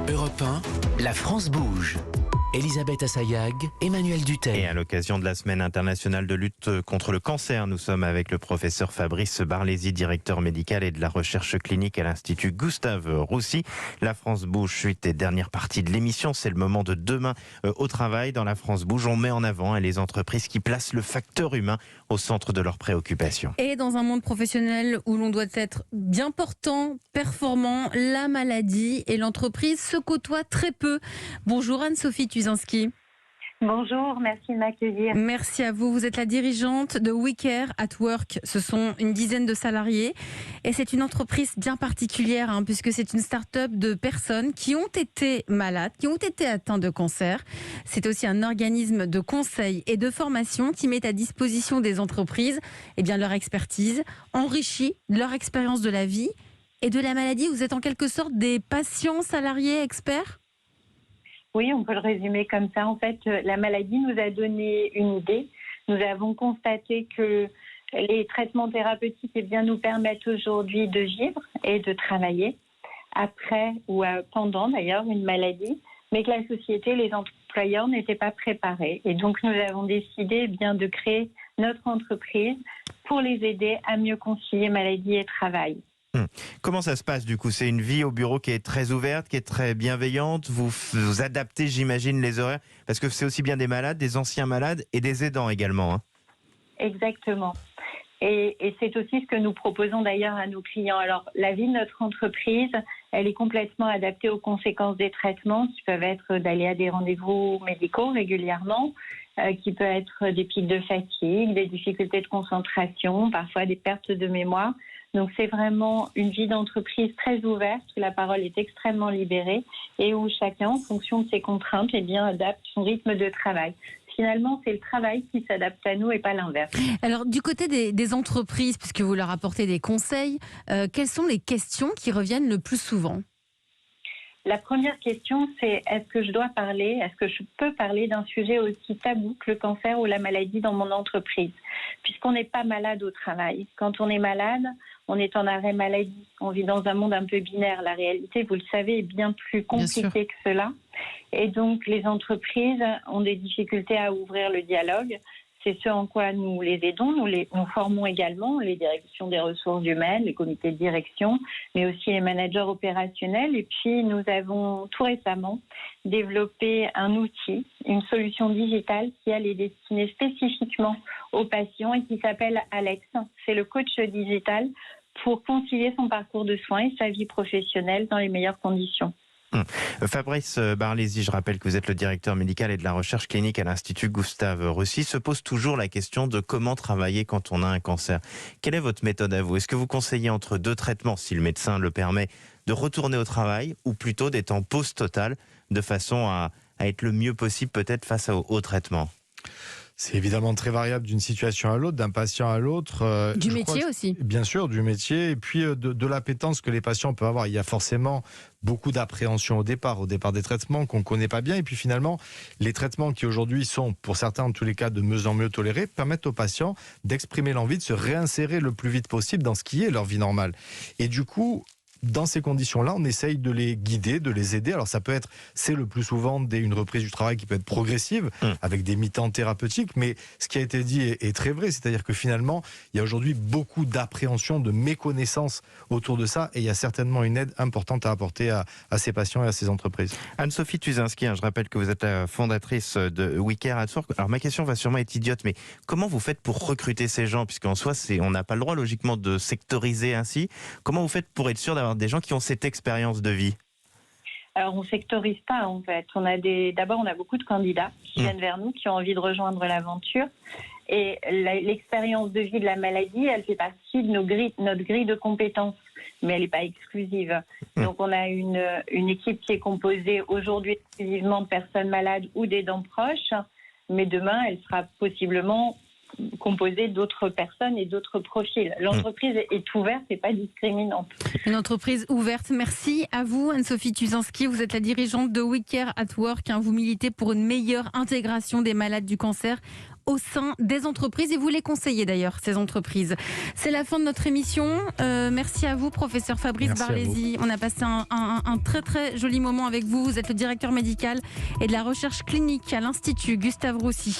Europe 1, la France bouge. Elisabeth Assayag, Emmanuel Dutheil. Et à l'occasion de la semaine internationale de lutte contre le cancer, nous sommes avec le professeur Fabrice Barlési, directeur médical et de la recherche clinique à l'Institut Gustave Roussy. La France bouge, suite et dernière partie de l'émission. C'est le moment de demain au travail. Dans la France bouge, on met en avant les entreprises qui placent le facteur humain au centre de leurs préoccupations. Et dans un monde professionnel où l'on doit être bien portant, performant, la maladie et l'entreprise se côtoient très peu. Bonjour Anne-Sophie Tuzinski. Bonjour, merci de m'accueillir. Merci à vous. Vous êtes la dirigeante de We Care at Work. Ce sont une dizaine de salariés. Et c'est une entreprise bien particulière, puisque c'est une start-up de personnes qui ont été malades, qui ont été atteints de cancer. C'est aussi un organisme de conseil et de formation qui met à disposition des entreprises leur expertise, enrichie de leur expérience de la vie et de la maladie. Vous êtes en quelque sorte des patients salariés experts ? Oui, on peut le résumer comme ça. En fait, la maladie nous a donné une idée. Nous avons constaté que les traitements thérapeutiques nous permettent aujourd'hui de vivre et de travailler après ou pendant d'ailleurs une maladie, mais que la société, les employeurs n'étaient pas préparés. Et donc, nous avons décidé de créer notre entreprise pour les aider à mieux concilier maladie et travail. Comment ça se passe du coup ? C'est une vie au bureau qui est très ouverte, qui est très bienveillante. Vous adaptez, j'imagine, les horaires, parce que c'est aussi bien des malades, des anciens malades et des aidants également. Exactement. Et c'est aussi ce que nous proposons d'ailleurs à nos clients. Alors, la vie de notre entreprise, elle est complètement adaptée aux conséquences des traitements qui peuvent être d'aller à des rendez-vous médicaux régulièrement, qui peut être des pics de fatigue, des difficultés de concentration, parfois des pertes de mémoire. Donc, c'est vraiment une vie d'entreprise très ouverte, où la parole est extrêmement libérée et où chacun, en fonction de ses contraintes, adapte son rythme de travail. Finalement, c'est le travail qui s'adapte à nous et pas l'inverse. Alors, du côté des entreprises, puisque vous leur apportez des conseils, quelles sont les questions qui reviennent le plus souvent ? La première question, c'est est-ce que je peux parler d'un sujet aussi tabou que le cancer ou la maladie dans mon entreprise ? Puisqu'on n'est pas malade au travail. Quand on est malade, on est en arrêt maladie. On vit dans un monde un peu binaire. La réalité, vous le savez, est bien plus compliquée que cela. Et donc, les entreprises ont des difficultés à ouvrir le dialogue. C'est ce en quoi nous les aidons. Nous formons également les directions des ressources humaines, les comités de direction, mais aussi les managers opérationnels. Et puis, nous avons tout récemment développé un outil, une solution digitale qui est destinée spécifiquement aux patients et qui s'appelle Alex. C'est le coach digital pour concilier son parcours de soins et sa vie professionnelle dans les meilleures conditions. Fabrice Barlési, je rappelle que vous êtes le directeur médical et de la recherche clinique à l'Institut Gustave Roussy. Se pose toujours la question de comment travailler quand on a un cancer. Quelle est votre méthode à vous ? Est-ce que vous conseillez entre deux traitements, si le médecin le permet, de retourner au travail ou plutôt d'être en pause totale de façon à être le mieux possible peut-être face au traitement ? C'est évidemment très variable d'une situation à l'autre, d'un patient à l'autre. Du métier aussi. Bien sûr, du métier et puis de l'appétence que les patients peuvent avoir. Il y a forcément beaucoup d'appréhension au départ des traitements qu'on ne connaît pas bien. Et puis finalement, les traitements qui aujourd'hui sont, pour certains en tous les cas, de mieux en mieux tolérés, permettent aux patients d'exprimer l'envie de se réinsérer le plus vite possible dans ce qui est leur vie normale. Et du coup, dans ces conditions-là, on essaye de les guider, de les aider. Alors ça peut être, c'est le plus souvent une reprise du travail qui peut être progressive, avec des mi-temps thérapeutiques, mais ce qui a été dit est très vrai, c'est-à-dire que finalement, il y a aujourd'hui beaucoup d'appréhension, de méconnaissance autour de ça, et il y a certainement une aide importante à apporter à ces patients et à ces entreprises. Anne-Sophie Tuzinski, je rappelle que vous êtes la fondatrice de We Care at Work. Alors ma question va sûrement être idiote, mais comment vous faites pour recruter ces gens ? Puisqu'en soi, on n'a pas le droit logiquement de sectoriser ainsi. Comment vous faites pour être sûr d'avoir des gens qui ont cette expérience de vie ? Alors, on ne sectorise pas, en fait. D'abord, on a beaucoup de candidats qui viennent vers nous, qui ont envie de rejoindre l'aventure. Et l'expérience de vie de la maladie, elle fait partie de notre grille de compétences, mais elle n'est pas exclusive. Donc, on a une équipe qui est composée aujourd'hui exclusivement de personnes malades ou d'aidants proches, mais demain, elle sera possiblement composée d'autres personnes et d'autres profils. L'entreprise est ouverte et pas discriminante. Une entreprise ouverte. Merci à vous, Anne-Sophie Tuzinski. Vous êtes la dirigeante de We Care at Work. Vous militez pour une meilleure intégration des malades du cancer au sein des entreprises et vous les conseillez d'ailleurs, ces entreprises. C'est la fin de notre émission. Merci à vous, professeur Fabrice Merci à Barlesi. On a passé un très très joli moment avec vous. Vous êtes le directeur médical et de la recherche clinique à l'Institut Gustave Roussy.